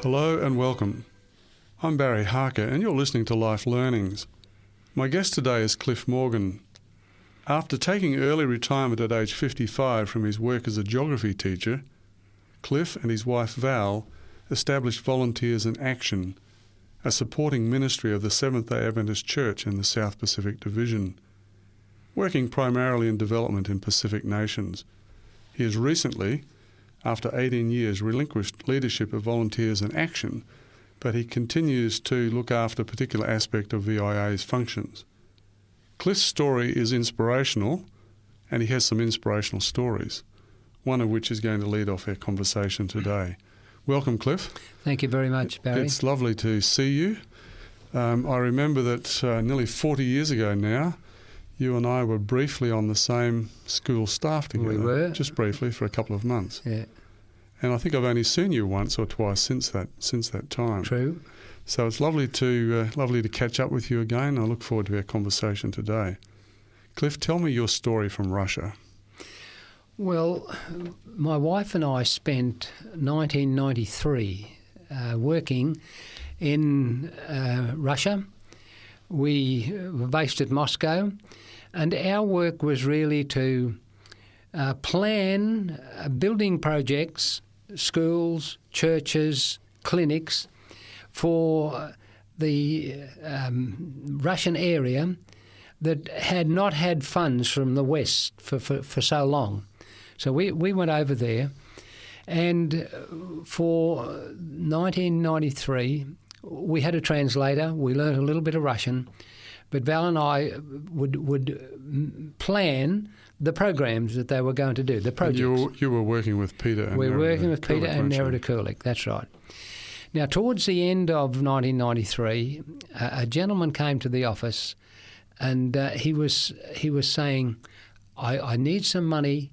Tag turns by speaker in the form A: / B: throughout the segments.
A: Hello and welcome. I'm Barry Harker and you're listening to Life Learnings. My guest today is Cliff Morgan. After taking early retirement at age 55 from his work as a geography teacher, Cliff and his wife Val established Volunteers in Action, a supporting ministry of the Seventh-day Adventist Church in the South Pacific Division, working primarily in development in Pacific nations. He has recently, after 18 years, relinquished leadership of Volunteers in Action, but he continues to look after a particular aspect of VIA's functions. Cliff's story is inspirational, and he has some inspirational stories, one of which is going to lead off our conversation today. Welcome, Cliff.
B: Thank you very much, Barry.
A: It's lovely to see you. I remember that nearly 40 years ago now, you and I were briefly on the same school staff together.
B: We were.
A: Just briefly for a couple of months.
B: Yeah.
A: And I think I've only seen you once or twice since that time.
B: True.
A: So it's lovely to catch up with you again. I look forward to our conversation today. Cliff, tell me your story from Russia.
B: Well, my wife and I spent 1993 working in Russia. We were based at Moscow, and our work was really to plan building projects, schools, churches, clinics for the Russian area that had not had funds from the West for so long. So we went over there, and for 1993 we had a translator. We learned a little bit of Russian, but Val and I would plan the programs that they were going to do, the projects.
A: You were working with Peter and
B: We were
A: Nerida
B: working with Peter and Nerida Kulik, that's right. Now, towards the end of 1993, a gentleman came to the office, and he was saying, I need some money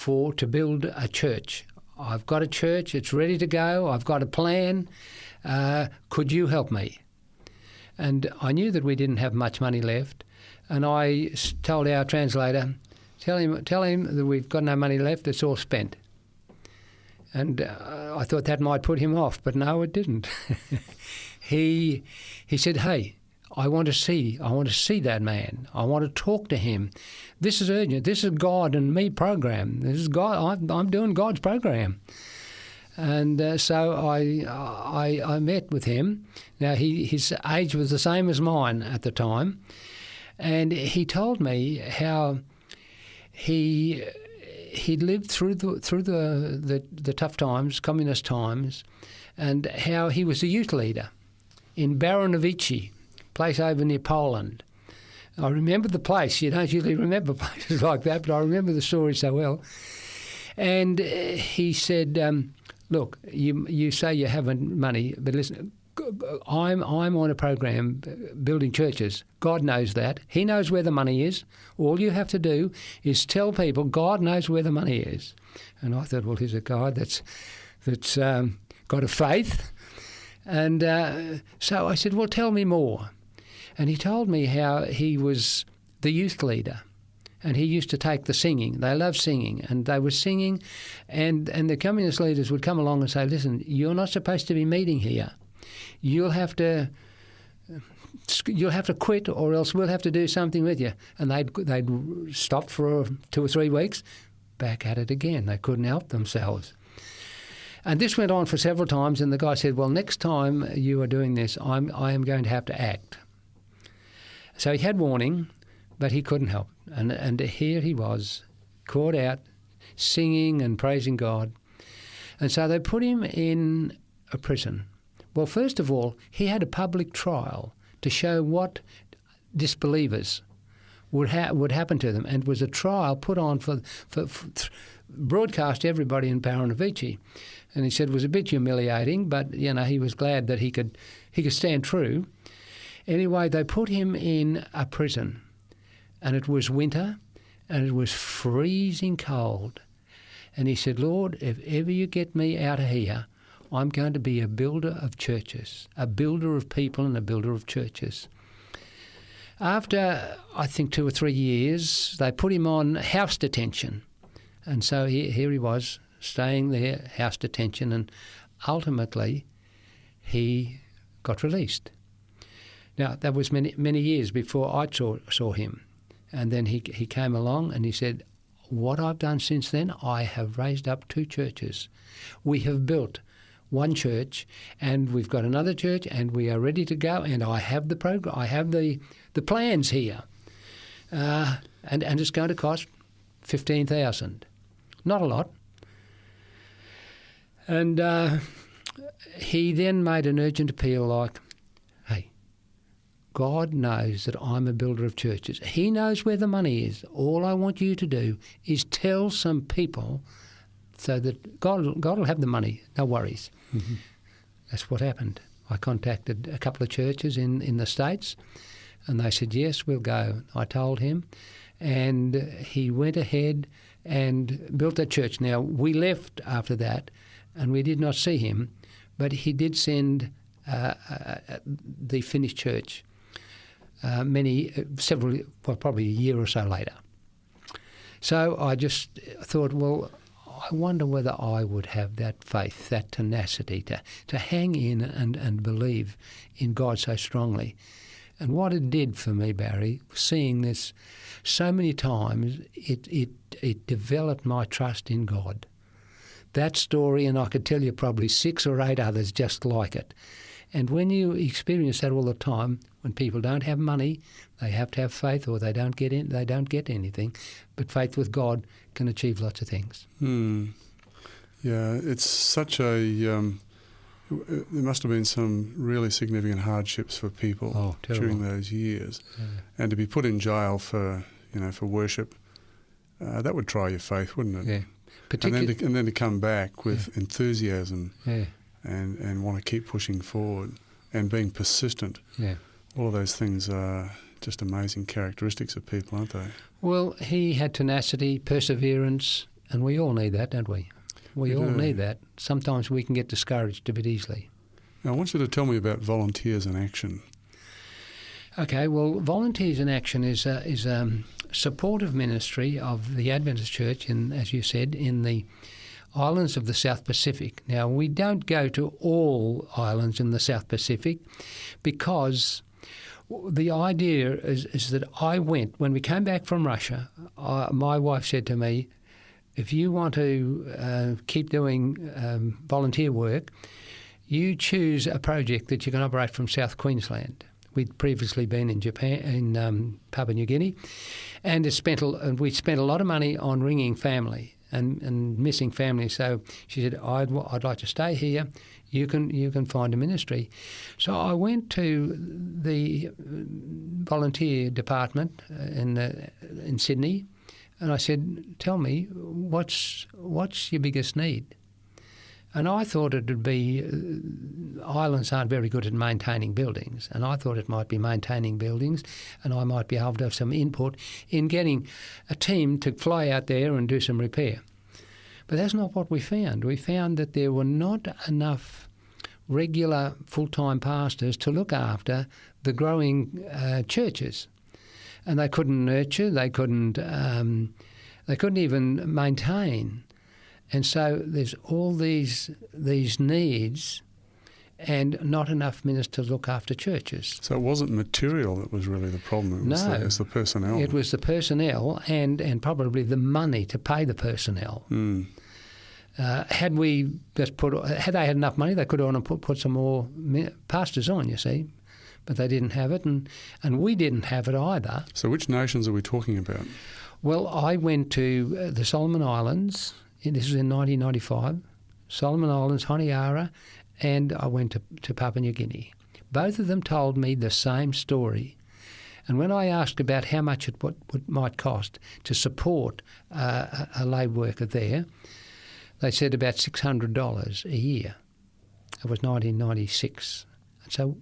B: to build a church. I've got a church, it's ready to go, I've got a plan. Could you help me? And I knew that we didn't have much money left, and I told our translator, tell him that we've got no money left, it's all spent. And I thought that might put him off, but no, it didn't. He said, hey, I want to see that man. I want to talk to him. This is urgent. This is God and me program. This is God. I'm doing God's program. And so I met with him. Now, his age was the same as mine at the time. And he told me how he'd lived through the tough times, communist times, and how he was a youth leader in Baranovichi, place over near Poland. I remember the place. You don't usually remember places like that, but I remember the story so well. And he said, look, you say you haven't money, but listen, I'm on a program building churches. God knows that. He knows where the money is. All you have to do is tell people God knows where the money is. And I thought, well, here's a guy that's got a faith. And so I said, well, tell me more. And he told me how he was the youth leader. And he used to take the singing. They loved singing, and they were singing, and the communist leaders would come along and say, listen, you're not supposed to be meeting here. You'll have to quit, or else we'll have to do something with you. And they'd stop for 2 or 3 weeks, back at it again. They couldn't help themselves. And this went on for several times, and the guy said, well, next time you are doing this, I am going to have to act. So he had warning, but he couldn't help. And here he was, caught out, singing and praising God. And so they put him in a prison. Well, first of all, he had a public trial to show what disbelievers would happen to them. And it was a trial put on for broadcast to everybody in Baranovichi. And he said it was a bit humiliating, but, he was glad that he could stand true. Anyway, they put him in a prison. And it was winter, and it was freezing cold. And he said, Lord, if ever you get me out of here, I'm going to be a builder of churches, a builder of people and a builder of churches. After, I think, 2 or 3 years, they put him on house detention. And so here he was, staying there, house detention, and ultimately he got released. Now, that was many years before I saw him. And then he came along and he said, what I've done since then, I have raised up 2 churches. We have built one church and we've got another church and we are ready to go, and I have the program, I have the plans here. And it's going to cost $15,000. Not a lot. And he then made an urgent appeal like, hey, God knows that I'm a builder of churches. He knows where the money is. All I want you to do is tell some people so that God will have the money, no worries. Mm-hmm. That's what happened. I contacted a couple of churches in the States and they said, yes, we'll go. I told him, and he went ahead and built a church. Now, we left after that and we did not see him, but he did send the finished church probably a year or so later. So I just thought, well, I wonder whether I would have that faith, that tenacity to hang in and believe in God so strongly. And what it did for me, Barry, seeing this so many times, it developed my trust in God. That story, and I could tell you probably 6 or 8 others just like it. And when you experience that all the time, when people don't have money, they have to have faith, or they don't get anything. But faith with God can achieve lots of things.
A: Yeah, it's such a. There must have been some really significant hardships for people during those years, and to be put in jail for worship, that would try your faith, wouldn't it?
B: Yeah.
A: And then to come back with enthusiasm and want to keep pushing forward and being persistent. Yeah. All of those things are just amazing characteristics of people, aren't they?
B: Well, he had tenacity, perseverance, and we all need that, don't we? We all need that. Sometimes we can get discouraged a bit easily.
A: Now, I want you to tell me about Volunteers in Action.
B: Okay, well, Volunteers in Action is a supportive ministry of the Adventist Church, as you said, in the islands of the South Pacific. Now, we don't go to all islands in the South Pacific because the idea is that when we came back from Russia, my wife said to me, if you want to keep doing volunteer work, you choose a project that you can operate from South Queensland. We'd previously been in Japan, in Papua New Guinea, and we spent a lot of money on ringing family and missing family. So she said, I'd like to stay here. You can find a ministry. So I went to the volunteer department in Sydney, and I said, tell me, what's your biggest need? And I thought it would be, islands aren't very good at maintaining buildings, and I thought it might be maintaining buildings, and I might be able to have some input in getting a team to fly out there and do some repair. But that's not what we found. We found that there were not enough regular full-time pastors to look after the growing churches. And they couldn't nurture, they couldn't even maintain. And so there's all these needs and not enough ministers to look after churches.
A: So it wasn't material that was really the problem, it was the personnel.
B: It was the personnel and probably the money to pay the personnel. Had they had enough money, they could have put some more pastors on, you see. But they didn't have it, and we didn't have it either.
A: So which nations are we talking about?
B: Well, I went to the Solomon Islands. This was in 1995. Solomon Islands, Honiara, and I went to Papua New Guinea. Both of them told me the same story. And when I asked about how much it might cost to support a lay worker there, they said about $600 a year. It was 1996. And so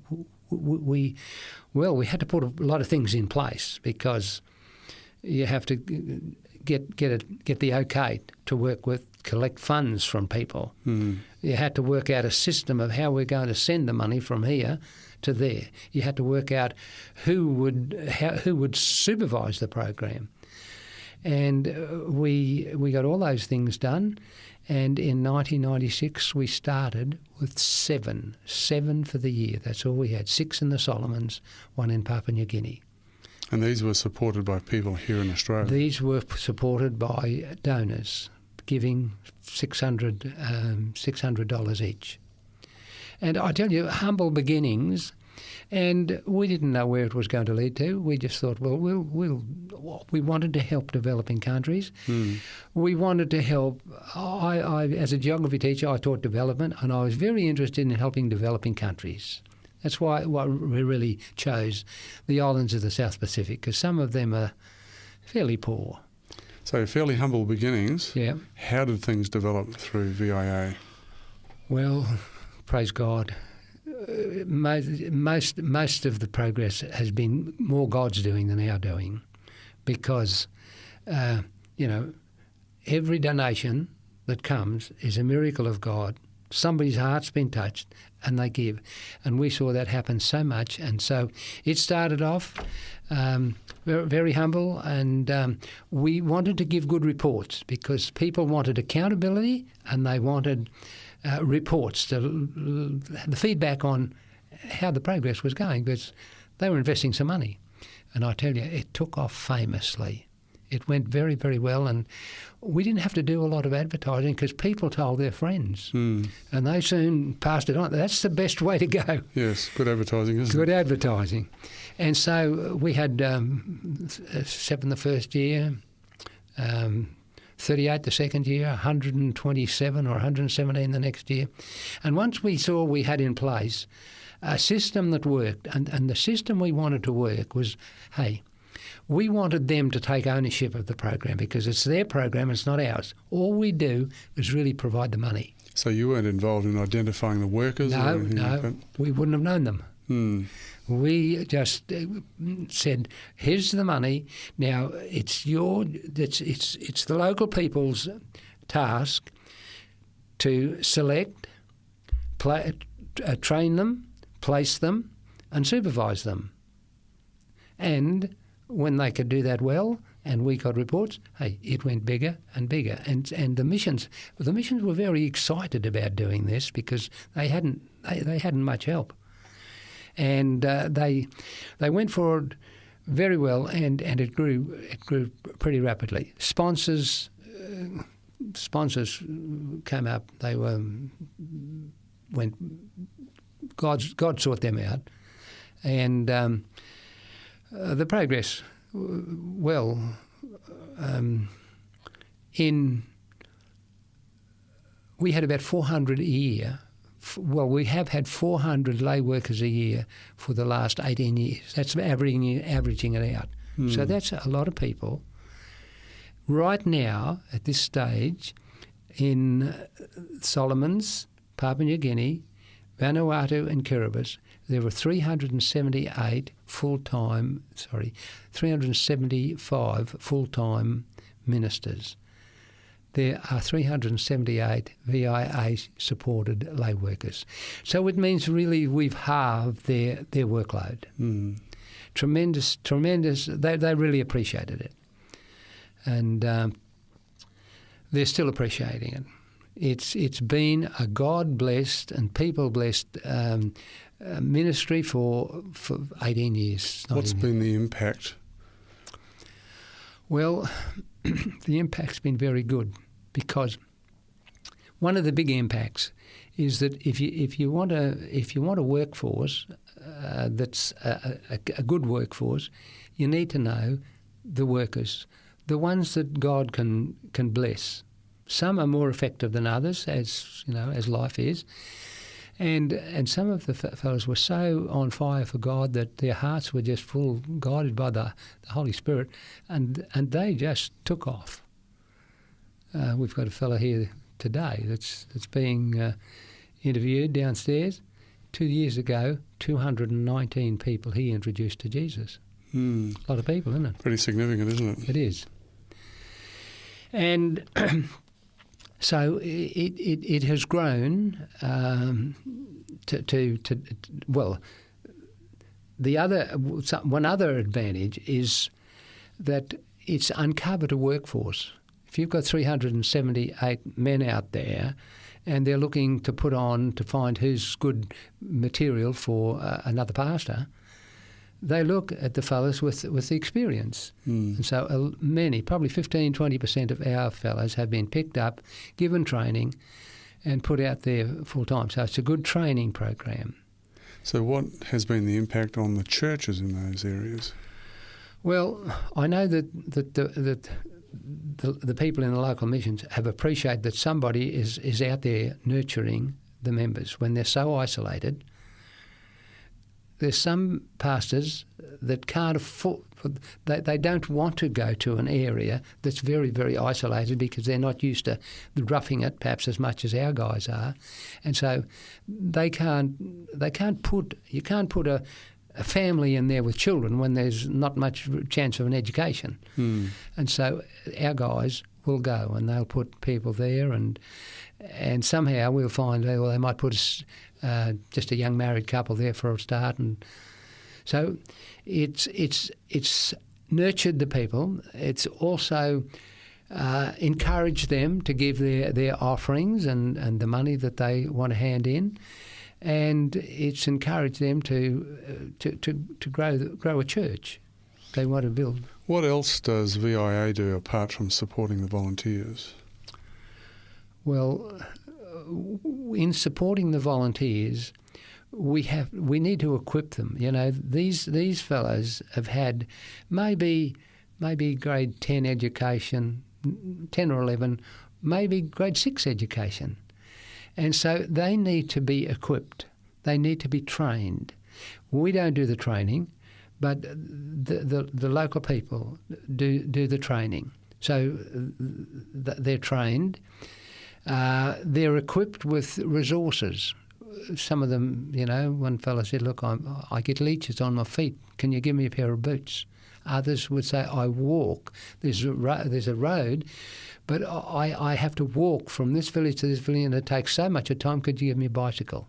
B: we had to put a lot of things in place because you have to get the okay to work with, collect funds from people. You had to work out a system of how we're going to send the money from here to there. You had to work out who would supervise the program, and we got all those things done. And in 1996, we started with seven for the year. That's all we had. 6 in the Solomons, 1 in Papua New Guinea.
A: And these were supported by people here in Australia?
B: These were supported by donors, giving $600 each. And I tell you, humble beginnings, and we didn't know where it was going to lead to. We just thought, well, we wanted to help developing countries. We wanted to help. I, as a geography teacher, I taught development, and I was very interested in helping developing countries. That's why we really chose the islands of the South Pacific, because some of them are fairly poor.
A: So fairly humble beginnings.
B: Yeah.
A: How did things develop through VIA?
B: Well, praise God. Most of the progress has been more God's doing than our doing, because, every donation that comes is a miracle of God. Somebody's heart's been touched and they give. And we saw that happen so much. And so it started off very, very humble, and we wanted to give good reports because people wanted accountability and they wanted reports, the feedback on how the progress was going, because they were investing some money. And I tell you, it took off famously. It went very, very well, and we didn't have to do a lot of advertising because people told their friends, and they soon passed it on. That's the best way to go.
A: Yes, good advertising, isn't it?
B: Good advertising. And so we had 7 the first year, 38 the second year, 127 or 117 the next year. And once we saw we had in place a system that worked, and the system we wanted to work was, hey, we wanted them to take ownership of the program because it's their program, it's not ours. All we do is really provide the money.
A: So you weren't involved in identifying the workers? or anything like that?
B: We wouldn't have known them. We just said, here's the money. Now, it's the local people's task to select, train them, place them and supervise them. And when they could do that well, and we got reports, hey, it went bigger and bigger. And the missions were very excited about doing this because they hadn't much help. And they went forward very well, and it grew pretty rapidly. Sponsors came up. They God sought them out, and the progress. Well, we had about 400 a year. Well, we have had 400 lay workers a year for the last 18 years. That's averaging it out. So that's a lot of people. Right now, at this stage, in Solomons, Papua New Guinea, Vanuatu and Kiribati, there were 375 full-time ministers. There are 378 VIA-supported lay workers. So it means really we've halved their workload. Tremendous. They really appreciated it. And they're still appreciating it. It's been a God-blessed and people-blessed ministry for 18 years.
A: What's been the impact?
B: Well, the impact's been very good, because one of the big impacts is that if you want a workforce that's a good workforce, you need to know the workers, the ones that God can bless. Some are more effective than others, as life is. And some of the fellows were so on fire for God that their hearts were just full, guided by the Holy Spirit, and they just took off. We've got a fellow here today that's being interviewed downstairs. 2 years ago, 219 people he introduced to Jesus. A lot of people, isn't it?
A: Pretty significant, isn't it?
B: It is. And so it has grown one other advantage is that it's uncovered a workforce. if you've got 378 men out there and they're looking to put on to find who's good material for another pastor, they look at the fellas with the experience. And so many, probably 15, 20% of our fellas have been picked up, given training and put out there full time. So it's a good training program.
A: So what has been the impact on the churches in those areas?
B: Well, I know that the people in the local missions have appreciated that somebody is out there nurturing the members when they're so isolated. There's some pastors that can't afford, they don't want to go to an area that's very, very isolated because they're not used to roughing it perhaps as much as our guys are. And so you can't put a family in there with children when there's not much chance of an education. And so our guys will go and they'll put people there and somehow we'll find, well, they might put just a young married couple there for a start. And so it's nurtured the people. It's also encouraged them to give their offerings and the money that they want to hand in. And it's encouraged them to grow a church. They want to build.
A: What else does VIA do apart from supporting the volunteers?
B: Well, in supporting the volunteers, we need to equip them. You know, these fellows have had maybe grade 10 education, 10 or 11, maybe grade 6 education. And so they need to be equipped. They need to be trained. We don't do the training, but the local people do the training. So they're trained. They're equipped with resources. Some of them, you know, one fellow said, look, I get leeches on my feet. Can you give me a pair of boots? Others would say, I walk. There's a road, but I have to walk from this village to this village and it takes so much time. Could you give me a bicycle?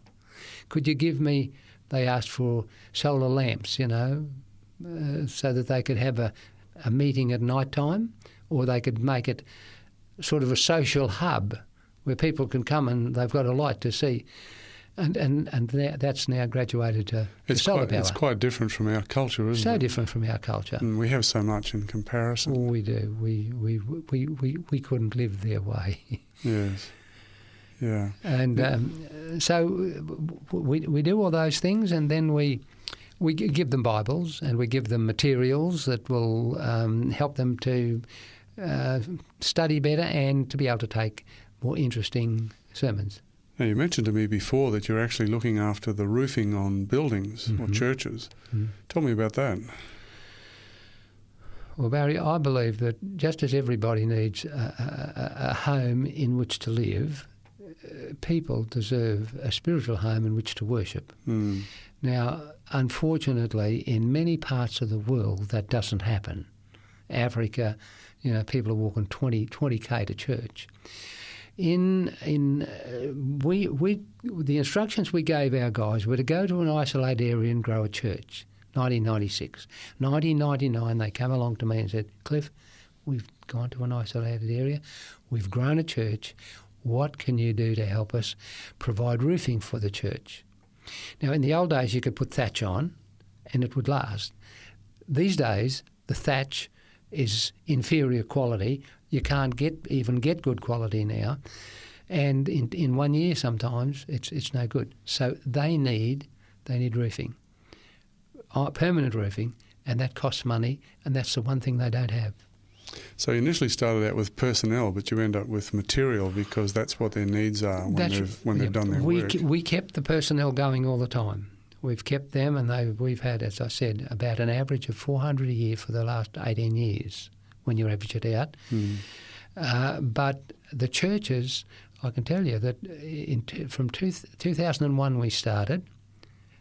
B: Could you give me, they asked for solar lamps, you know, so that they could have a meeting at night time, or they could make it sort of a social hub where people can come and they've got a light to see. And that's now graduated to solar power.
A: It's quite different from our culture, isn't it?
B: So different from our culture.
A: And we have so much in comparison.
B: We do. We couldn't live their way.
A: Yes. Yeah.
B: And so we do all those things, and then we give them Bibles and we give them materials that will help them to study better and to be able to take more interesting sermons.
A: Now, you mentioned to me before that you're actually looking after the roofing on buildings or churches. Tell me about that. Well,
B: Barry, I believe that just as everybody needs a home in which to live, people deserve a spiritual home in which to worship. Now, unfortunately, in many parts of the world, that doesn't happen. Africa, you know, people are walking 20k to church. The instructions we gave our guys were to go to an isolated area and grow a church. 1996. 1999, they came along to me and said, Cliff, we've gone to an isolated area, we've grown a church. What can you do to help us provide roofing for the church? Now, in the old days, you could put thatch on and it would last. These days, the thatch is inferior quality. You can't even get good quality now. And in 1 year sometimes it's no good. So they need roofing, permanent roofing, and that costs money, and that's the one thing they don't have.
A: So you initially started out with personnel, but you end up with material because that's what their needs are when they've done their work.
B: We kept the personnel going all the time. We've kept them, and we've had, as I said, about an average of 400 a year for the last 18 years when you average it out. But the churches, I can tell you that from 2001 we started,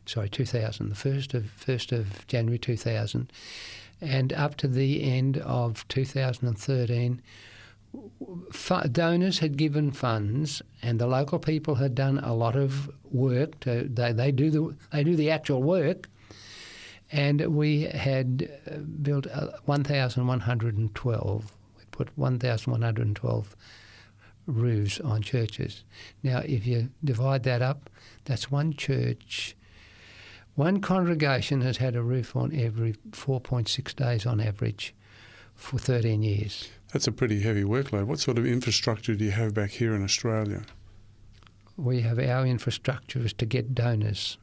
B: 2000, the 1st of January 2000, and up to the end of 2013, donors had given funds, and the local people had done a lot of work. They do the actual work, and we had built 1,112. We put 1,112 roofs on churches. Now, if you divide that up, that's one church. One congregation has had a roof on every 4.6 days on average for 13 years.
A: That's a pretty heavy workload. What sort of infrastructure do you have back here in Australia?
B: We have our infrastructure is to get donors.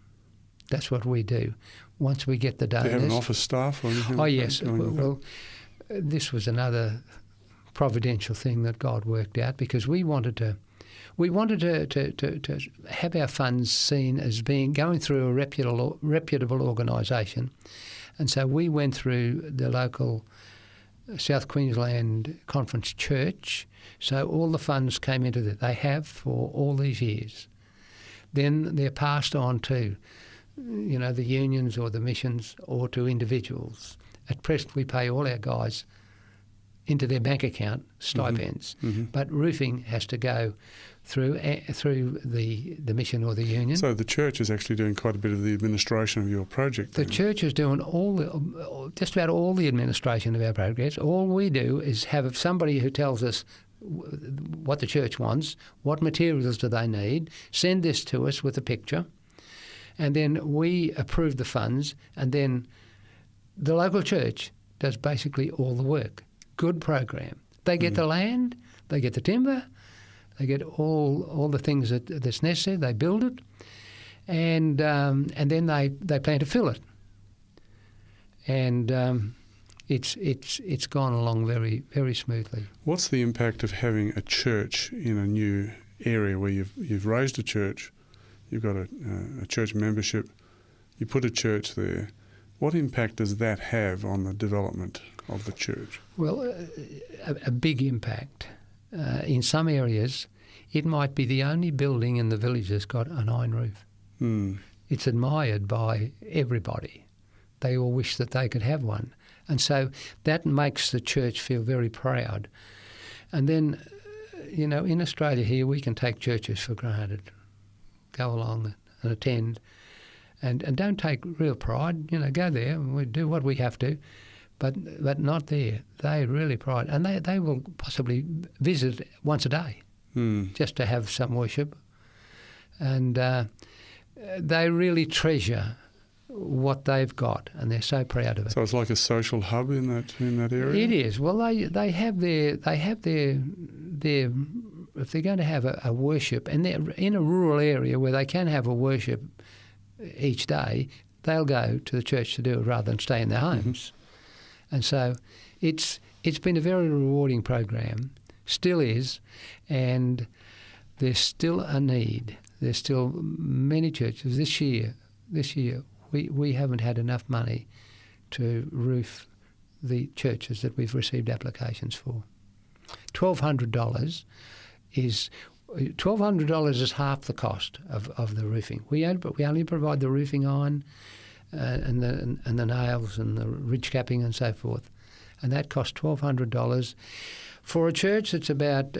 B: That's what we do. Once we get the donors...
A: Do you have an office staff or anything?
B: Oh, yes. Well, this was another providential thing that God worked out, because we wanted to have our funds seen as going through a reputable organisation. And so we went through the local South Queensland Conference Church. So all the funds came into that. They have for all these years. Then they're passed on to, the unions or the missions or to individuals. At present, we pay all our guys into their bank account stipends, but roofing has to go through the mission or the union.
A: So the church is actually doing quite a bit of the administration of your project.
B: The church is doing just about all the administration of our projects. All we do is have somebody who tells us what the church wants, what materials do they need, send this to us with a picture, and then we approve the funds, and then the local church does basically all the work. Good program. They get the land, they get the timber, they get all the things that's necessary. They build it, and then they plan to fill it. And it's gone along very, very smoothly.
A: What's the impact of having a church in a new area where you've raised a church, you've got a church membership, you put a church there? What impact does that have on the development of the church?
B: Well, a big impact. In some areas, it might be the only building in the village that's got an iron roof. It's admired by everybody. They all wish that they could have one. And so that makes the church feel very proud. And then, in Australia here, we can take churches for granted. Go along and attend. And don't take real pride. Go there and we do what we have to, but not there. They really pride, and they will possibly visit once a day, just to have some worship, and they really treasure what they've got, and they're so proud of it.
A: So it's like a social hub in that area.
B: It is. Well, they have their if they're going to have a worship, and they're in a rural area where they can have a worship each day, they'll go to the church to do it rather than stay in their homes. And so it's been a very rewarding program, still is, and there's still a need. There's still many churches. This year we haven't had enough money to roof the churches that we've received applications for. $1,200 is half the cost of the roofing. We only provide the roofing iron and the nails and the ridge capping and so forth, and that costs $1,200 for a church that's about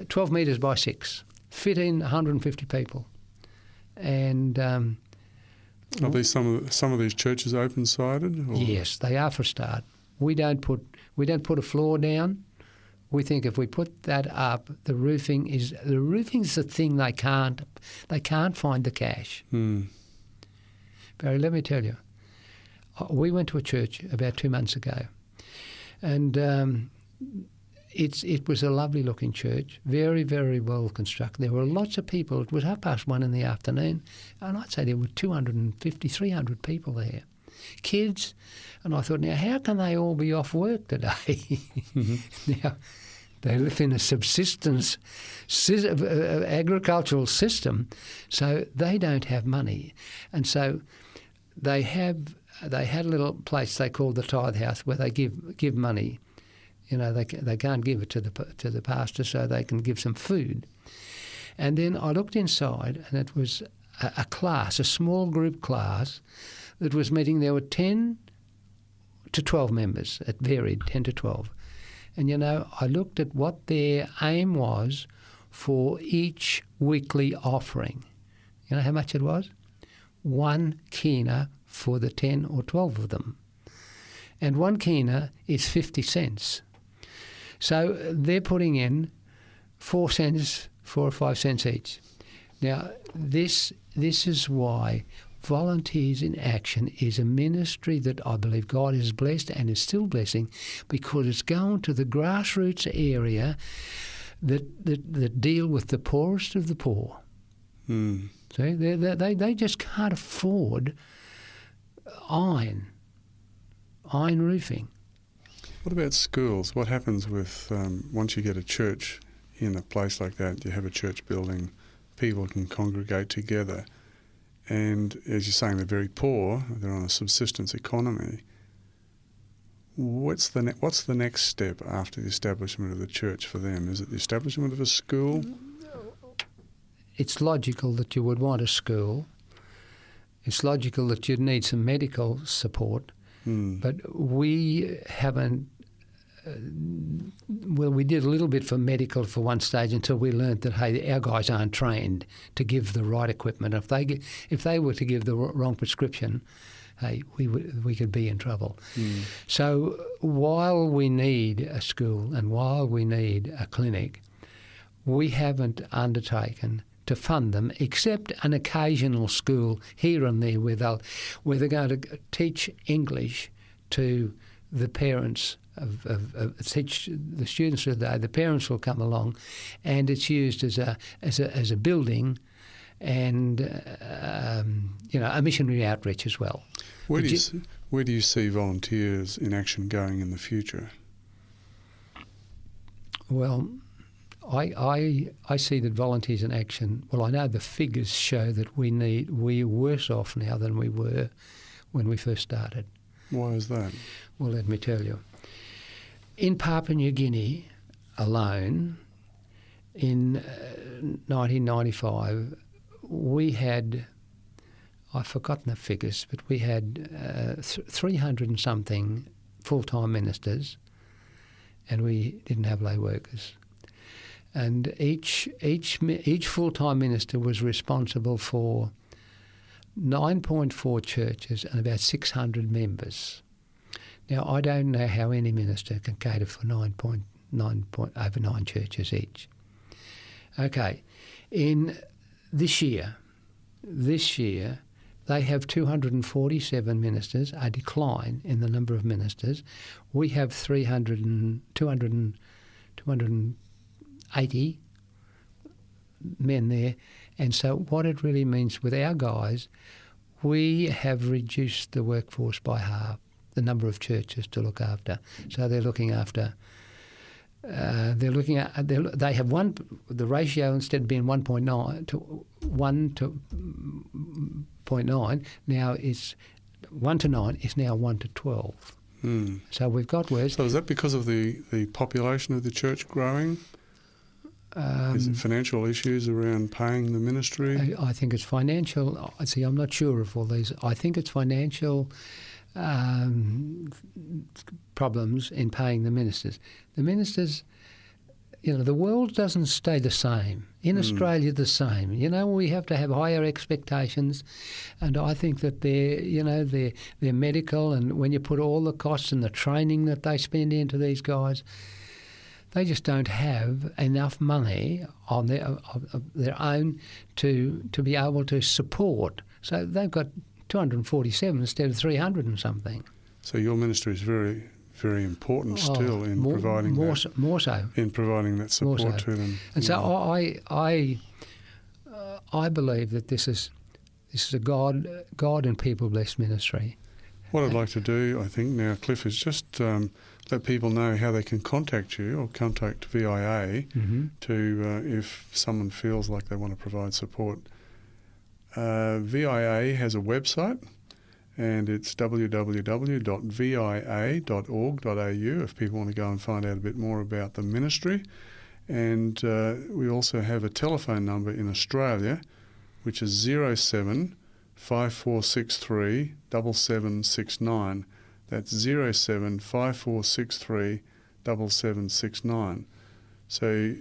B: 12 metres by 6, fit in 150 people. And
A: are these some of these churches open-sided?
B: Yes, they are for a start. We don't put a floor down. We think if we put that up, the roofing's the thing they can't find the cash. Barry, let me tell you, we went to a church about 2 months ago, and it was a lovely looking church, very, very well constructed. There were lots of people. It was 1:30 in the afternoon, and I'd say there were 250, 300 people there, kids. And I thought, now, how can they all be off work today? Now, they live in a subsistence agricultural system, so they don't have money. And so they had a little place they called the Tithe House where they give money. They can't give it to the pastor, so they can give some food. And then I looked inside, and it was a class, a small group class that was meeting. There were 10 to 12 members. It varied, 10 to 12. And, I looked at what their aim was for each weekly offering. You know how much it was? 1 kina for the 10 or 12 of them. And 1 kina is 50 cents. So they're putting in 4 or 5 cents each. Now, this is why Volunteers in Action is a ministry that I believe God has blessed and is still blessing, because it's going to the grassroots area that deal with the poorest of the poor.
A: Mm.
B: See, they just can't afford iron roofing.
A: What about schools? What happens with once you get a church in a place like that? You have a church building, people can congregate together, and as you're saying, they're very poor. They're on a subsistence economy. What's the next step after the establishment of the church for them? Is it the establishment of a school?
B: It's logical that you would want a school. It's logical that you'd need some medical support. But we haven't. We did a little bit for medical for one stage until we learnt that, hey, our guys aren't trained to give the right equipment. If they were to give the wrong prescription, hey, we could be in trouble. So while we need a school and while we need a clinic, we haven't undertaken to fund them, except an occasional school here and there where they're going to teach English to the parents teach the students of the day. The parents will come along, and it's used as a building, and a missionary outreach as well.
A: Where do you see Volunteers in Action going in the future?
B: Well, I see that Volunteers in Action, well, I know the figures show that we're worse off now than we were when we first started.
A: Why is that?
B: Well, let me tell you. In Papua New Guinea alone, in 1995, we had, I've forgotten the figures, but we had 300 and something full-time ministers, and we didn't have lay workers. And each full-time minister was responsible for 9.4 churches and about 600 members. Now, I don't know how any minister can cater for over 9 churches each. Okay, in this year, they have 247 ministers, a decline in the number of ministers. We have 280 men there. And so what it really means with our guys, we have reduced the workforce by half, the number of churches to look after. So they're looking after. They have the ratio, instead of being 1.9 to 1 to 0.9, now it's 1 to 9 is now 1 to 12. So we've got worse.
A: So is that because of the population of the church growing? Is it financial issues around paying the ministry?
B: I think it's financial. See, I'm not sure of all these. I think it's financial problems in paying the ministers. The ministers, the world doesn't stay the same. In Australia, the same. We have to have higher expectations, and I think that their medical, and when you put all the costs and the training that they spend into these guys, they just don't have enough money on their own to be able to support. So they've got 247 instead of 300 and something.
A: So your ministry is very, very important still in providing
B: more so
A: in providing that support to them.
B: And so I believe that this is a God and people blessed ministry.
A: What I'd like to do, I think now, Cliff, is just let people know how they can contact you or contact VIA to if someone feels like they want to provide support. VIA has a website, and it's www.via.org.au if people want to go and find out a bit more about the ministry. And we also have a telephone number in Australia, which is 07 5463 7769. That's 07 5463 7769. So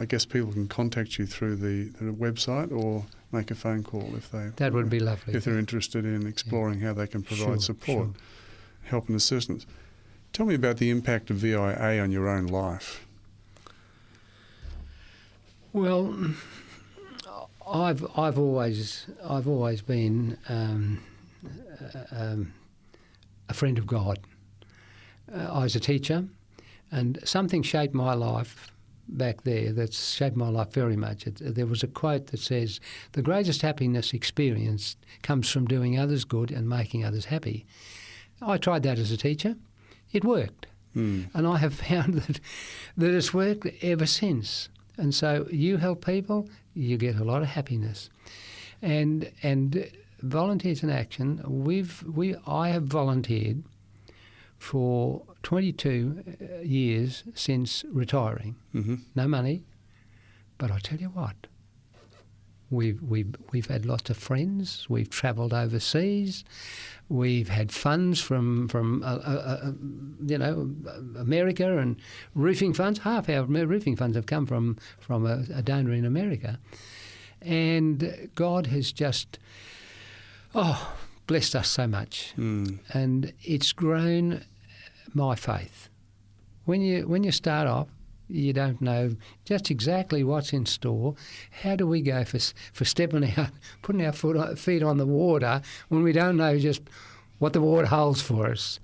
A: I guess people can contact you through the website or make a phone call if they...
B: That would be lovely.
A: If they're interested in exploring how they can provide support, help and assistance. Tell me about the impact of VIA on your own life.
B: Well, I've always been a friend of God. I was a teacher, and something shaped my life back there that's shaped my life very much. There was a quote that says, "The greatest happiness experienced comes from doing others good and making others happy." I tried that as a teacher. It worked. And I have found that it's worked ever since. And so you help people, you get a lot of happiness. And Volunteers in Action, I have volunteered for 22 years since retiring.
A: Mm-hmm.
B: No money, but I tell you what, we've had lots of friends. We've travelled overseas. We've had funds from America, and roofing funds. Half our roofing funds have come from a donor in America, and God has just blessed us so much, and it's grown my faith. When you start off, you don't know just exactly what's in store. How do we go for stepping out, putting our feet on the water when we don't know just what the water holds for us?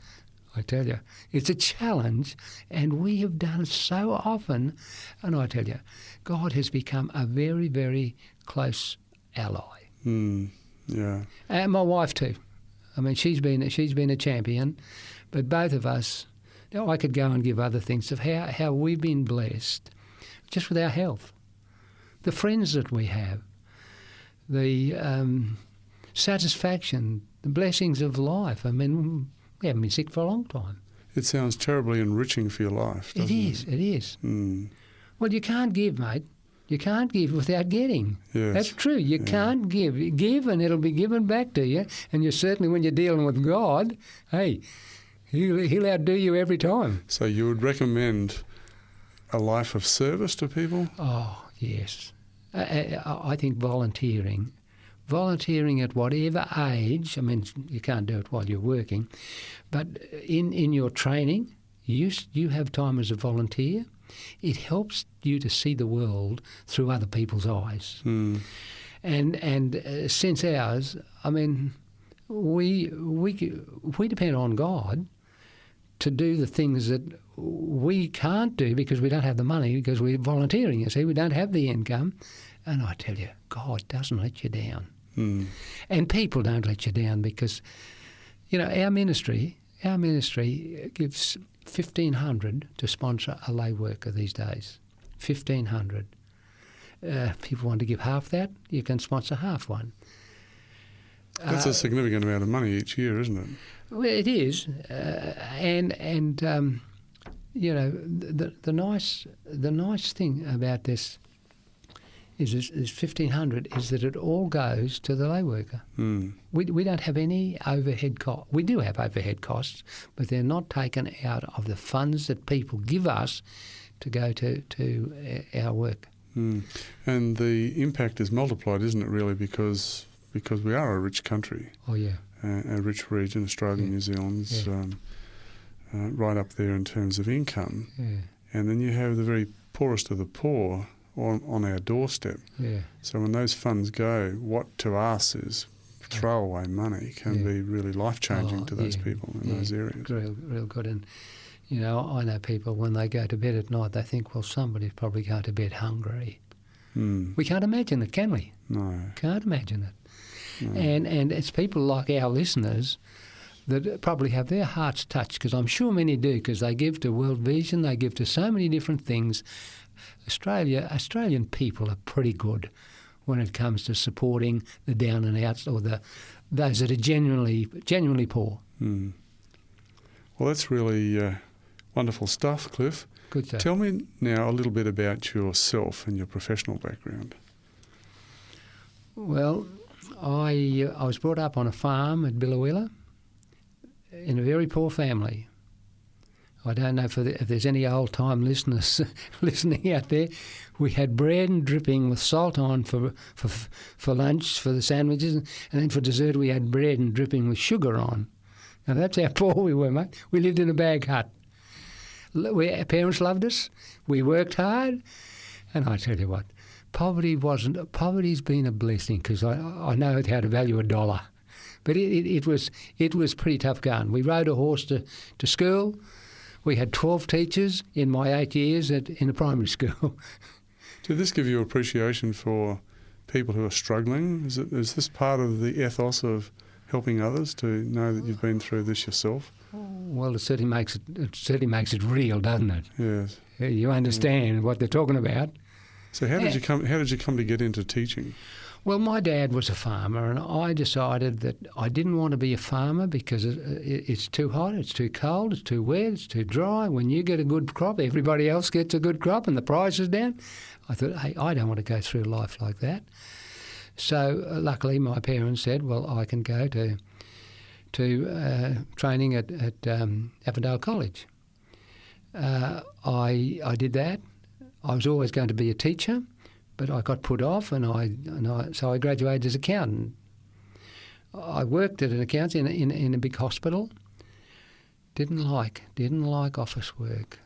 B: I tell you, it's a challenge, and we have done it so often. And I tell you, God has become a very, very close ally.
A: Yeah.
B: And my wife too. I mean, she's been a champion, but both of us. I could go and give other things of how we've been blessed just with our health, the friends that we have, the satisfaction, the blessings of life. I mean, we haven't been sick for a long time.
A: It sounds terribly enriching for your life, doesn't it?
B: It is. Well, you can't give, mate. You can't give without getting.
A: Yes.
B: That's true. You can't give. Give and it'll be given back to you. And you certainly, when you're dealing with God, hey, He'll outdo you every time.
A: So you would recommend a life of service to people?
B: Oh, yes. I think volunteering at whatever age, I mean, you can't do it while you're working, but in your training, you have time as a volunteer. It helps you to see the world through other people's eyes. And since ours, I mean, we depend on God to do the things that we can't do because we don't have the money, because we're volunteering, you see. We don't have the income. And I tell you, God doesn't let you down. And people don't let you down because, our ministry gives $1,500 to sponsor a lay worker these days. $1,500. People want to give half that, you can sponsor half one.
A: That's a significant amount of money each year, isn't it?
B: Well, it is, the nice thing about this is 1,500 is that it all goes to the lay worker. We don't have any overhead cost. We do have overhead costs, but they're not taken out of the funds that people give us to go to our work.
A: And the impact is multiplied, isn't it? Really, because we are a rich country.
B: Oh yeah.
A: A rich region, Australia, New Zealand's right up there in terms of income.
B: Yeah.
A: And then you have the very poorest of the poor on our doorstep.
B: Yeah.
A: So when those funds go, what to us is throwaway money can be really life-changing to those people in those areas.
B: Real good. And, I know people, when they go to bed at night, they think, well, somebody's probably going to bed hungry. We can't imagine it, can we?
A: No.
B: Can't imagine it. And it's people like our listeners that probably have their hearts touched, because I'm sure many do, because they give to World Vision, they give to so many different things. Australian people are pretty good when it comes to supporting the down and outs, or those that are genuinely poor.
A: Well, that's really wonderful stuff, Cliff.
B: Good stuff.
A: Tell me now a little bit about yourself and your professional background.
B: Well, I was brought up on a farm at Biloela in a very poor family. I don't know if there's any old-time listeners listening out there. We had bread and dripping with salt on for lunch, for the sandwiches, and then for dessert we had bread and dripping with sugar on. Now that's how poor we were, mate. We lived in a bag hut. Our parents loved us. We worked hard. And I tell you what, poverty's been a blessing because I know how to value a dollar. But it was pretty tough going. We rode a horse to school. We had 12 teachers in my 8 years in a primary school.
A: Did this give you appreciation for people who are struggling? Is this part of the ethos of helping others to know that you've been through this yourself?
B: Well, it certainly makes it real, doesn't it?
A: Yes.
B: You understand what they're talking about.
A: So how did you come to get into teaching?
B: Well, my dad was a farmer, and I decided that I didn't want to be a farmer because it's too hot, it's too cold, it's too wet, it's too dry. When you get a good crop, everybody else gets a good crop and the price is down. I thought, hey, I don't want to go through life like that. So luckily my parents said, well, I can go to training at Avondale College. I did that. I was always going to be a teacher, but I got put off, so I graduated as accountant. I worked at an accountant in a big hospital. Didn't like office work.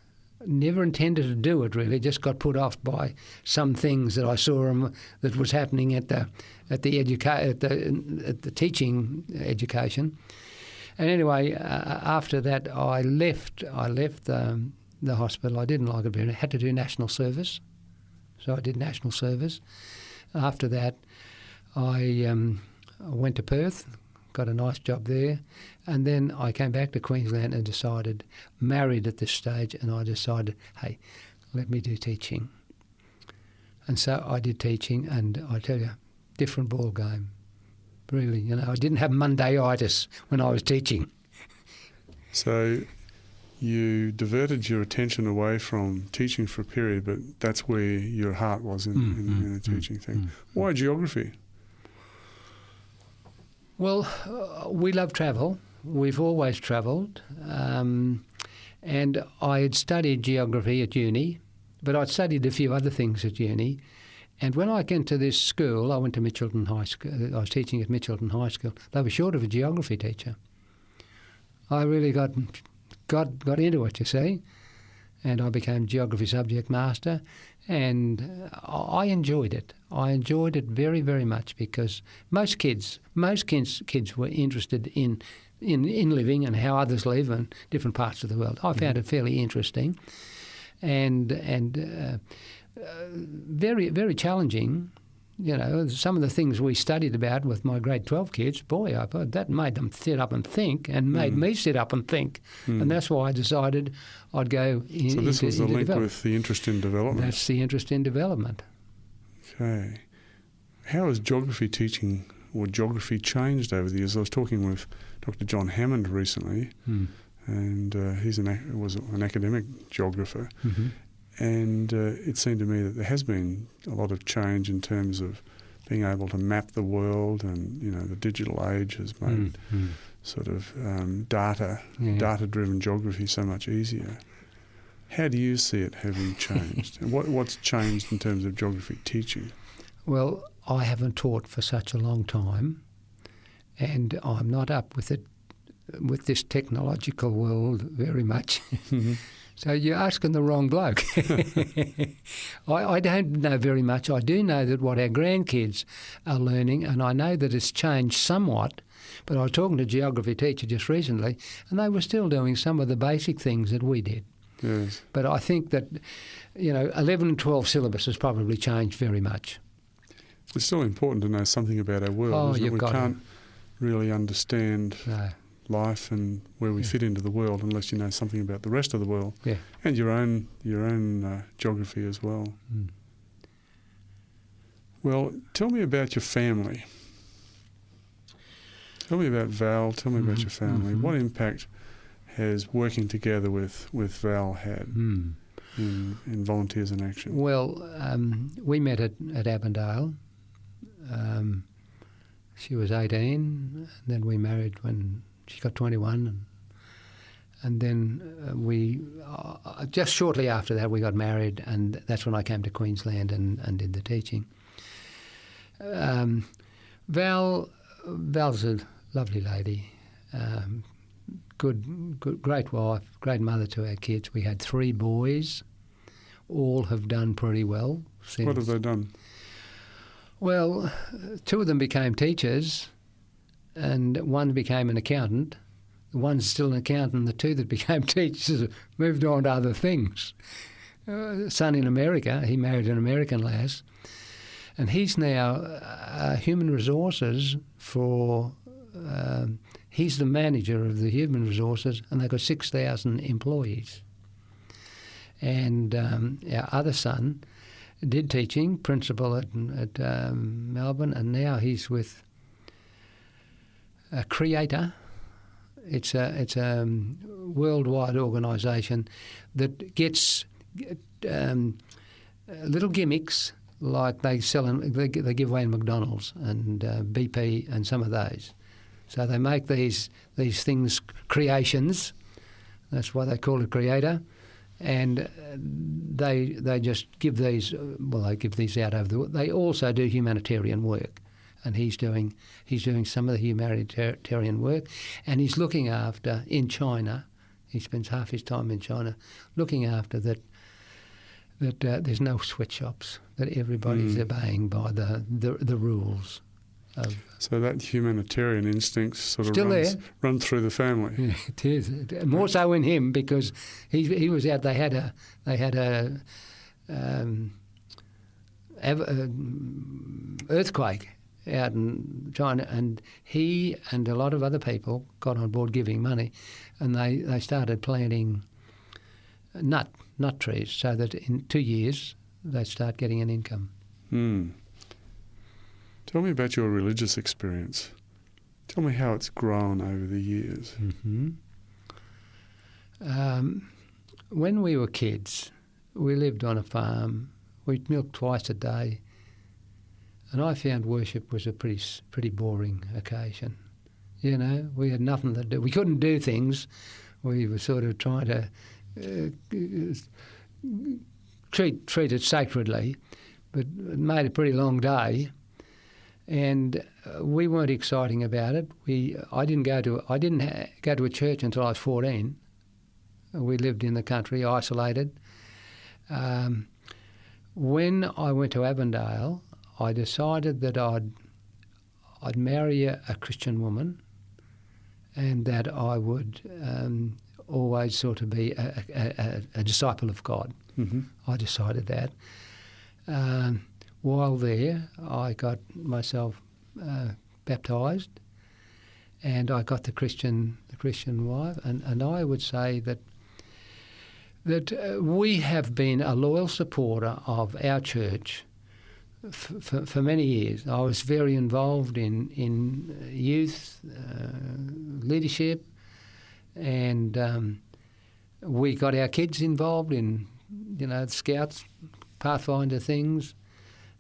B: Never intended to do it really. Just got put off by some things that I saw that was happening at the teaching education. And anyway, after that, I left the hospital. I didn't like it very much. I had to do national service. So I did national service. After that, I went to Perth, got a nice job there, and then I came back to Queensland and married at this stage, and I decided, hey, let me do teaching. And so I did teaching, and I tell you, different ball game. Really, I didn't have Mondayitis when I was teaching.
A: So you diverted your attention away from teaching for a period, but that's where your heart was in the teaching thing. Why geography?
B: Well, we love travel. We've always travelled. And I had studied geography at uni, but I'd studied a few other things at uni. And when I went to this school, I went to Mitchelton High School. I was teaching at Mitchelton High School. They were short of a geography teacher. I really got into it, you see, and I became geography subject master, and I enjoyed it. I enjoyed it very, very much because most kids were interested in living and how others live in different parts of the world. I found it fairly interesting, and very, very challenging. Some of the things we studied about with my grade 12 kids, that made them sit up and think and made me sit up and think. And that's why I decided I'd go into
A: So this was the link with the interest in development?
B: That's the interest in development.
A: Okay. How has geography teaching or geography changed over the years? I was talking with Dr. John Hammond recently, and he was an academic geographer. Mm-hmm. And it seemed to me that there has been a lot of change in terms of being able to map the world, and the digital age has made sort of data-driven geography so much easier. How do you see it having changed? And what's changed in terms of geography teaching?
B: Well, I haven't taught for such a long time, and I'm not up with this technological world very much. Mm-hmm. So you're asking the wrong bloke. I don't know very much. I do know that what our grandkids are learning, and I know that it's changed somewhat, but I was talking to a geography teacher just recently, and they were still doing some of the basic things that we did.
A: Yes.
B: But I think that, 11 and 12 syllabus has probably changed very much.
A: It's still important to know something about our world. We can't really understand life and where we fit into the world unless you know something about the rest of the world, and your own geography as well. Mm. Well, tell me about your family. Tell me about Val. Tell me about your family. Mm-hmm. What impact has working together with Val had in Volunteers in Action?
B: Well, we met at Avondale. She was 18, and then we married when she got 21, and then we just shortly after that we got married, and that's when I came to Queensland and did the teaching. Val's a lovely lady, great wife, great mother to our kids. We had 3 boys. All have done pretty well since.
A: What have they done?
B: Well, 2 of them became teachers and one became an accountant. The one's still an accountant. The 2 that became teachers have moved on to other things. Son in America, he married an American lass, and he's now human resources for... he's the manager of the human resources, and they've got 6,000 employees. And our other son did teaching, principal at Melbourne, and now he's with Creator. It's a worldwide organisation that gets little gimmicks like they give away in McDonald's and BP and some of those. So they make these things, creations. That's why they call it Creator. And they just give these. Well, they give these out over the world. They also do humanitarian work, and he's doing some of the humanitarian work, and he's looking after in China. He spends half his time in China, looking after that there's no sweatshops, that everybody's obeying by the rules.
C: So that humanitarian instinct sort of run through the family.
B: Yeah, it is more so in him because he was out. They had a earthquake out in China, and he and a lot of other people got on board giving money, and they started planting nut trees so that in 2 years they'd start getting an income.
C: Tell me about your religious experience. Tell me how it's grown over the years.
B: When we were kids, we lived on a farm. We'd milk twice a day, and I found worship was a pretty boring occasion. You know, we had nothing to do. We couldn't do things. We were sort of trying to treat it sacredly, but it made a pretty long day. And we weren't exciting about it. I didn't go to a church until I was 14. We lived in the country, isolated. When I went to Avondale, I decided that I'd marry a Christian woman, and that I would always sort of be a disciple of God. I decided that. While there, I got myself baptised, and I got the Christian wife, and I would say that we have been a loyal supporter of our church for many years. I was very involved in youth leadership, and we got our kids involved in Scouts, Pathfinder things.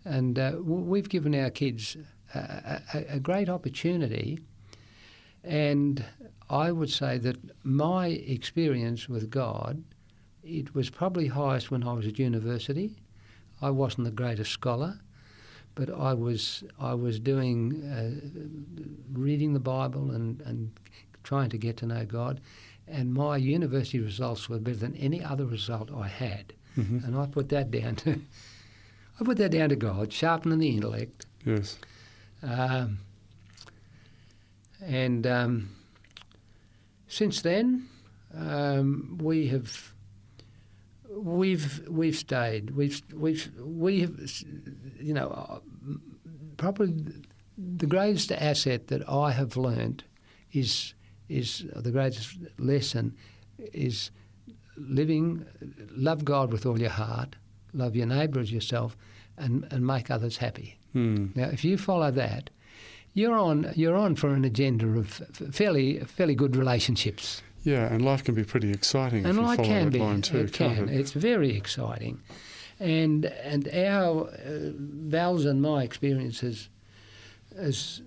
B: And we've given our kids a great opportunity, and I would say that my experience with God, it was probably highest when I was at university. I wasn't the greatest scholar, but I was doing reading the Bible and trying to get to know God, and my university results were better than any other result I had, and I put that down to. God, sharpening the intellect.
C: Yes.
B: And since then, we've stayed. We have, probably the greatest asset that I have learnt is the greatest lesson is love God with all your heart. Love your neighbour as yourself, and make others happy. Now, if you follow that, you're on for an agenda of fairly good relationships.
C: Yeah, and life can be pretty exciting
B: and
C: if you
B: life
C: follow
B: can
C: that
B: be.
C: line too.
B: It can. It's very exciting, and our Val's and my experiences, as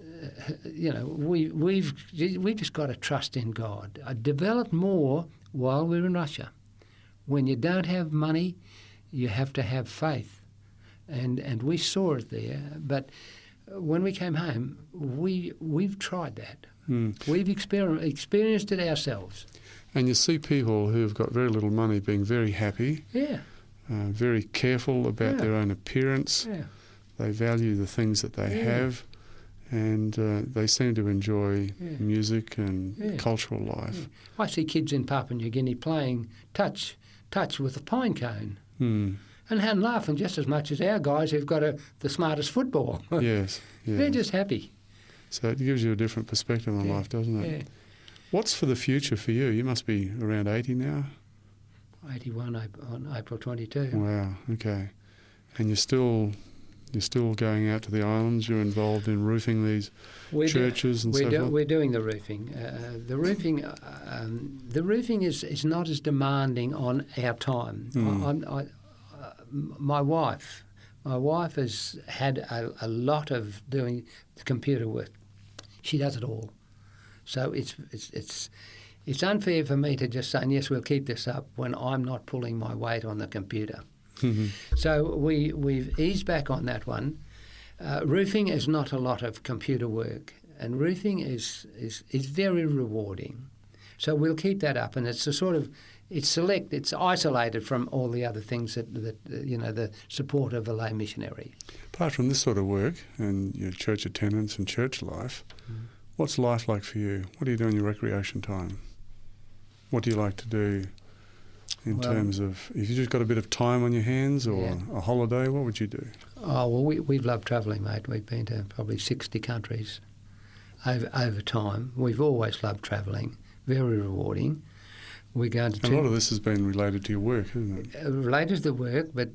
B: we've just got to trust in God. I developed more while we were in Russia. When you don't have money, you have to have faith, and we saw it there. But when we came home, we've tried that. We've experienced it ourselves.
A: And you see people who've got very little money being very happy,
B: Yeah.
A: very careful about
B: Yeah.
A: their own appearance.
B: Yeah.
A: They value the things that they have, and they seem to enjoy music and cultural life.
B: I see kids in Papua New Guinea playing touch with a pine cone and laughing just as much as our guys who've got the smartest football.
A: Yes,
B: They're just happy.
A: So it gives you a different perspective on life, doesn't it?
B: Yeah.
A: What's for the future for you? You must be around 80 now.
B: 81 on April 22.
A: Wow. Okay. And you're still going out to the islands. You're involved in roofing these churches and so forth.
B: We're doing the roofing. The roofing is not as demanding on our time. My wife has had a lot of doing computer work. She does it all. So it's unfair for me to just say, yes, we'll keep this up when I'm not pulling my weight on the computer. So we've eased back on that one. Roofing is not a lot of computer work, and roofing is very rewarding. So we'll keep that up, and it's it's isolated from all the other things that the support of a lay missionary.
A: Apart from this sort of work and your church attendance and church life, what's life like for you? What do you do in your recreation time? What do you like to do in terms of, if you just got a bit of time on your hands or a holiday, what would you do?
B: Oh, well, we've loved travelling, mate. We've been to probably 60 countries over time. We've always loved travelling. Very rewarding. We're going to
A: a lot of this has been related to your work, hasn't it?
B: Related to the work, but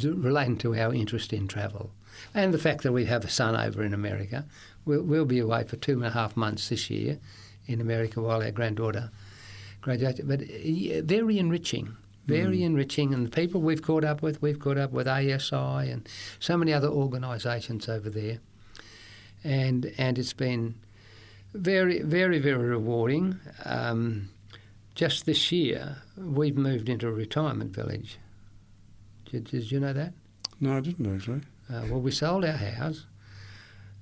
B: relating to our interest in travel. And the fact that we have a son over in America. We'll be away for 2.5 months this year in America while our granddaughter graduated. But very enriching, enriching. And the people we've caught up with ASI and so many other organisations over there. And it's been very, very, very rewarding. Just this year, we've moved into a retirement village. Did you know that?
A: No, I didn't actually.
B: Well, we sold our house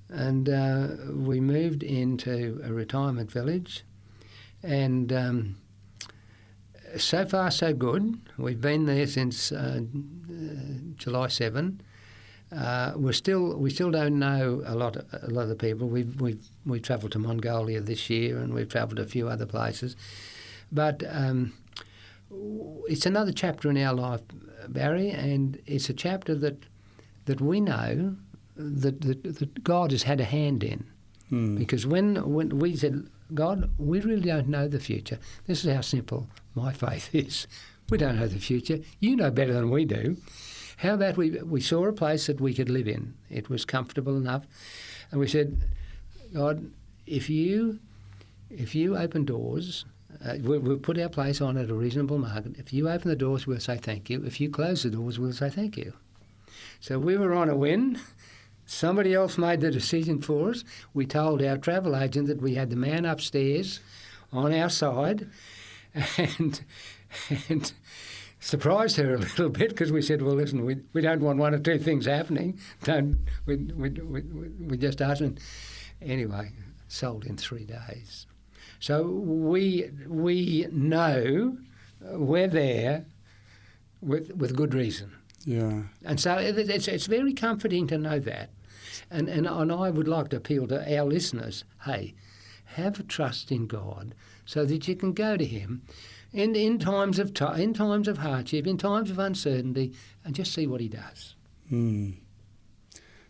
B: and we moved into a retirement village, and so far so good. We've been there since July 7. We still don't know a lot of the people. We've travelled to Mongolia this year, and we've travelled a few other places, but it's another chapter in our life, Barry, and it's a chapter that we know that God has had a hand in, because when we said, God, we really don't know the future. This is how simple my faith is. We don't know the future. You know better than we do. How about we saw a place that we could live in? It was comfortable enough. And we said, God, if you open doors, we'll put our place on at a reasonable market. If you open the doors, we'll say thank you. If you close the doors, we'll say thank you. So we were on a win. Somebody else made the decision for us. We told our travel agent that we had the man upstairs on our side, and surprised her a little bit, because we said, well, listen, we don't want one or two things happening. We just asked them. Anyway, sold in 3 days. So we know we're there with good reason.
A: Yeah.
B: And so it's very comforting to know that. And I would like to appeal to our listeners, hey, have a trust in God so that you can go to him in times of hardship, in times of uncertainty, and just see what he does.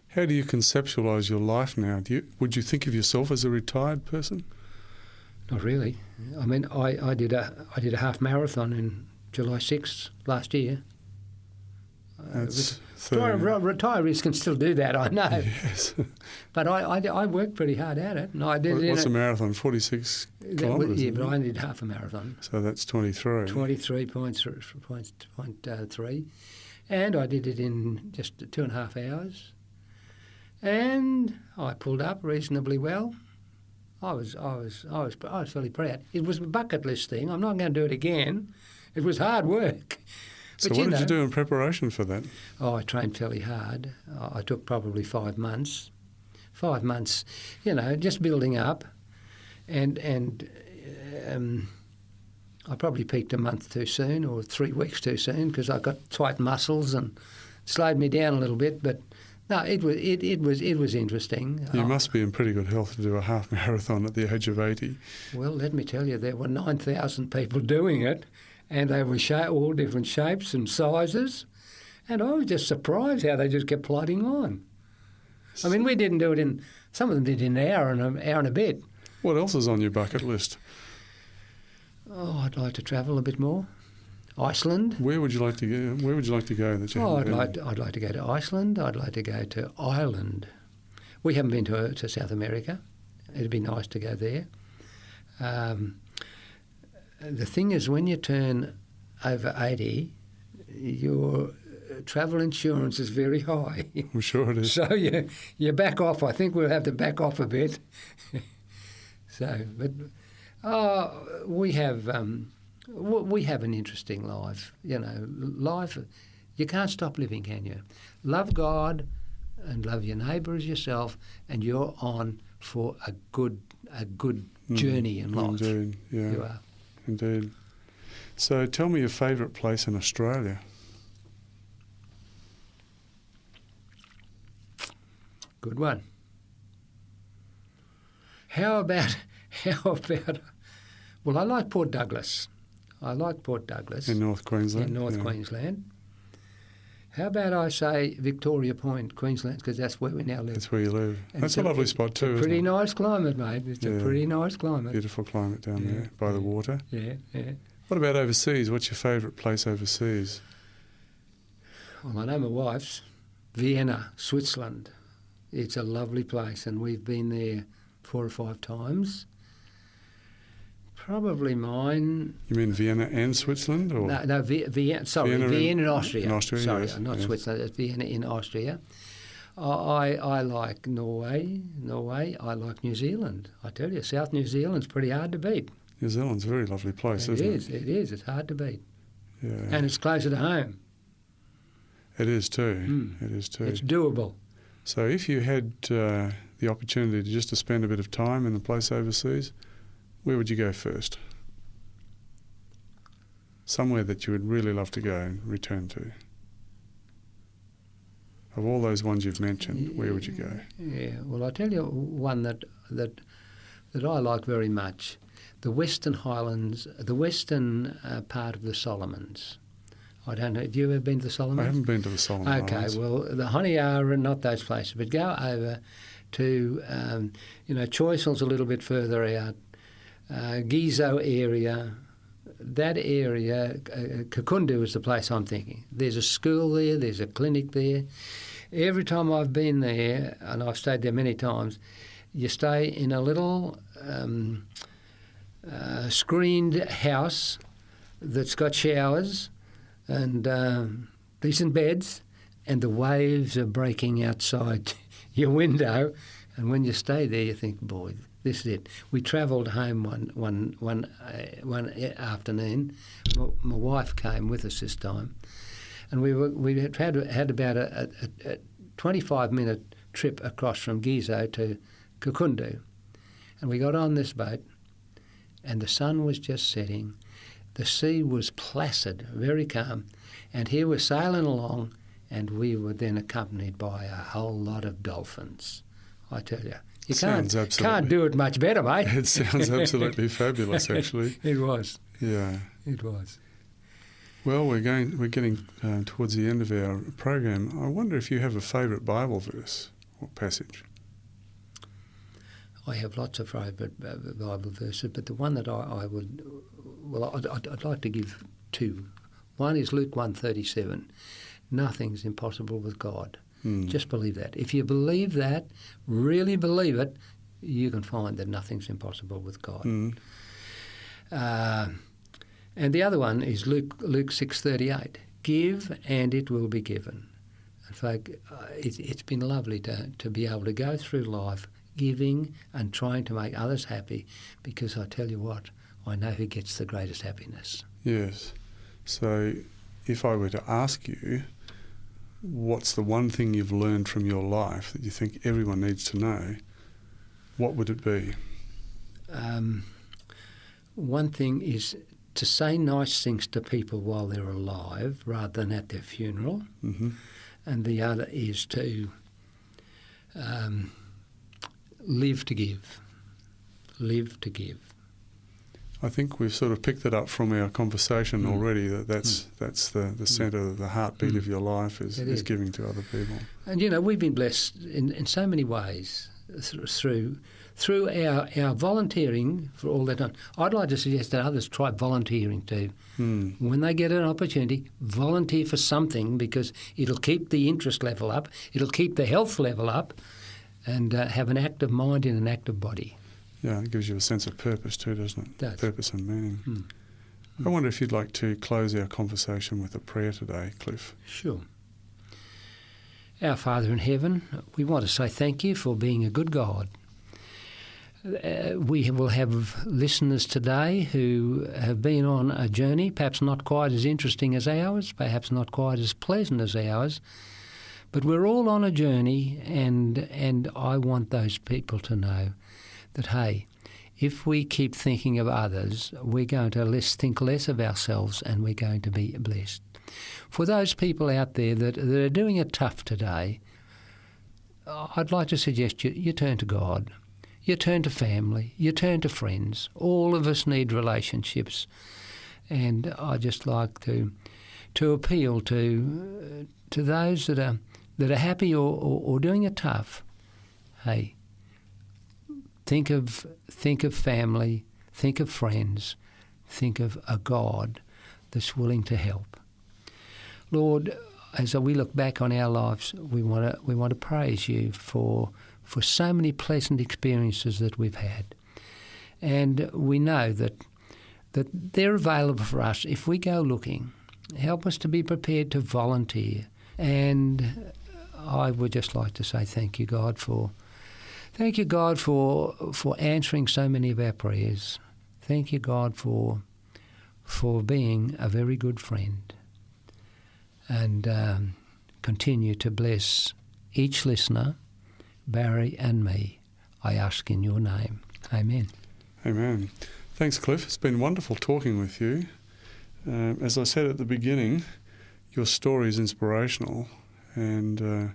A: How do you conceptualise your life now? Would you think of yourself as a retired person?
B: Not really. I mean, I did a half marathon in July 6th last year. Retirees can still do that, I know.
A: Yes.
B: But I worked pretty hard at it. And I did.
A: What's a marathon? 46 kilometres?
B: Yeah, but I did half a marathon.
A: So that's 23.
B: 23.3. And I did it in just 2.5 hours. And I pulled up reasonably well. I was fairly proud. It was a bucket list thing. I'm not going to do it again. It was hard work.
A: So what did you do in preparation for that?
B: Oh, I trained fairly hard. I took probably 5 months 5 months, just building up, and I probably peaked a month too soon or 3 weeks too soon because I got tight muscles and slowed me down a little bit. But no, it was interesting.
A: You must be in pretty good health to do a half marathon at the age of 80.
B: Well, let me tell you, there were 9,000 people doing it, and they were all different shapes and sizes, and I was just surprised how they just kept plodding on. I mean, we didn't do it some of them did in an hour and a bit.
A: What else is on your bucket list?
B: Oh, I'd like to travel a bit more. Iceland.
A: Where would you like to go? Where would you like to go?
B: I'd like to go to Iceland. I'd like to go to Ireland. We haven't been to South America. It'd be nice to go there. The thing is, when you turn over 80, your travel insurance is very high.
A: I'm sure it is.
B: So you back off. I think we'll have to back off a bit. We have an interesting life. Life. You can't stop living, can you? Love God and love your neighbour as yourself, and you're on for a good journey in life.
A: Indeed, yeah.
B: You are.
A: Indeed. So tell me your favourite place in Australia.
B: Good one. How about? Well, I like Port Douglas.
A: In North Queensland.
B: Queensland. How about I say Victoria Point, Queensland, because that's where we now live.
A: That's where you live.
B: And
A: that's a lovely spot too, isn't it?
B: Pretty nice climate, mate. It's a pretty nice climate.
A: Beautiful climate down there by the water.
B: Yeah.
A: What about overseas? What's your favourite place overseas?
B: Well, I know my wife's. Vienna, Switzerland. It's a lovely place, and we've been there 4 or 5 times. Probably mine.
A: You mean Vienna and Switzerland, or
B: no, Vienna. Sorry, Vienna in Austria.
A: In Austria,
B: sorry,
A: yes,
B: not
A: yes.
B: Switzerland. It's Vienna in Austria. I like Norway. I like New Zealand. I tell you, South New Zealand's pretty hard to beat.
A: New Zealand's a very lovely place, isn't it?
B: It is. It's hard to beat.
A: Yeah.
B: And it's closer to home.
A: It is too. It is too.
B: It's doable.
A: So if you had the opportunity to spend a bit of time in a place overseas, where would you go first? Somewhere that you would really love to go and return to. Of all those ones you've mentioned, where would you go?
B: Yeah, well, I'll tell you one that I like very much. The Western Highlands, the western part of the Solomons. I don't know. Have you ever been to the Solomons?
A: I haven't been to the Solomon Islands.
B: Okay, well, the Honiara and not those places, but go over to, Choisel's a little bit further out, Gizo area. That area, Kakundu is the place I'm thinking. There's a school there, there's a clinic there. Every time I've been there, and I've stayed there many times, you stay in a little screened house that's got showers and decent beds, and the waves are breaking outside your window. And when you stay there, you think, boy, this is it. We travelled home one afternoon. My wife came with us this time, and we had about a 25-minute trip across from Gizo to Kakundu, and we got on this boat, and the sun was just setting. The sea was placid, very calm, and here we're sailing along, and we were then accompanied by a whole lot of dolphins. I tell you, you can't do it much better, mate.
A: It sounds absolutely fabulous, actually.
B: It was.
A: Yeah,
B: it was.
A: Well, we're getting towards the end of our program. I wonder if you have a favourite Bible verse or passage.
B: I have lots of favourite Bible verses, but the one that I'd like to give 2. One is Luke 1:37. Nothing's impossible with God. Just believe that. If you believe that, really believe it, you can find that nothing's impossible with God. And the other one is Luke 6:38. Give and it will be given. In fact, it's been lovely to be able to go through life giving and trying to make others happy, because I tell you what, I know who gets the greatest happiness.
A: Yes. So if I were to ask you, what's the one thing you've learned from your life that you think everyone needs to know, what would it be?
B: One thing is to say nice things to people while they're alive rather than at their funeral.
A: Mm-hmm.
B: And the other is to live to give. Live to give.
A: I think we've sort of picked it up from our conversation already, that's the centre, the heartbeat of your life is giving to other people.
B: And, we've been blessed in so many ways through our volunteering for all that done. I'd like to suggest that others try volunteering too. When they get an opportunity, volunteer for something, because it'll keep the interest level up, it'll keep the health level up, and have an active mind in an active body.
A: Yeah, it gives you a sense of purpose too, doesn't it?
B: It does.
A: Purpose and meaning. I wonder if you'd like to close our conversation with a prayer today, Cliff.
B: Sure. Our Father in heaven, we want to say thank you for being a good God. We will have listeners today who have been on a journey, perhaps not quite as interesting as ours, perhaps not quite as pleasant as ours, but we're all on a journey, and I want those people to know that, hey, if we keep thinking of others, we're going to think less of ourselves, and we're going to be blessed. For those people out there that are doing it tough today, I'd like to suggest you turn to God. You turn to family. You turn to friends. All of us need relationships. And I'd just like to appeal to those that are happy or doing it tough. Hey, think of family, think of friends, think of a God that's willing to help. Lord, as we look back on our lives, we want to praise you for so many pleasant experiences that we've had, and we know that they're available for us if we go looking. Help us to be prepared to volunteer, and I would just like to say thank you, God, for answering so many of our prayers. Thank you, God, for being a very good friend. And continue to bless each listener, Barry and me, I ask in your name. Amen.
A: Amen. Thanks, Cliff. It's been wonderful talking with you. As I said at the beginning, your story is inspirational, and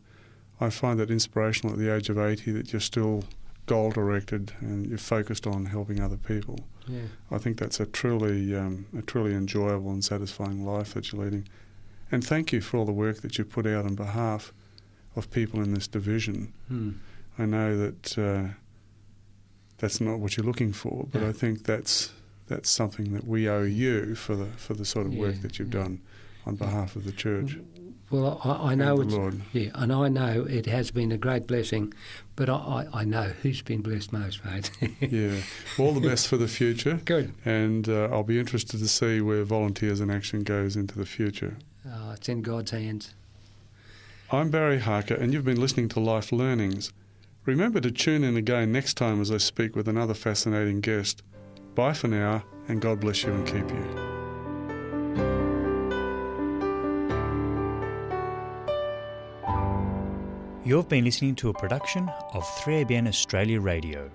A: I find it inspirational at the age of 80 that you're still goal-directed and you're focused on helping other people.
B: Yeah.
A: I think that's a truly enjoyable and satisfying life that you're leading. And thank you for all the work that you put out on behalf of people in this division. I know that that's not what you're looking for, but I think that's something that we owe you for the sort of work that you've done on behalf of the church.
B: Well, I know
A: and the Lord.
B: And I know it has been a great blessing, but I know who's been blessed most, mate.
A: Yeah. All the best for the future.
B: Good.
A: And I'll be interested to see where Volunteers in Action goes into the future.
B: It's in God's hands.
A: I'm Barry Harker, and you've been listening to Life Learnings. Remember to tune in again next time as I speak with another fascinating guest. Bye for now, and God bless you and keep you.
D: You've been listening to a production of 3ABN Australia Radio.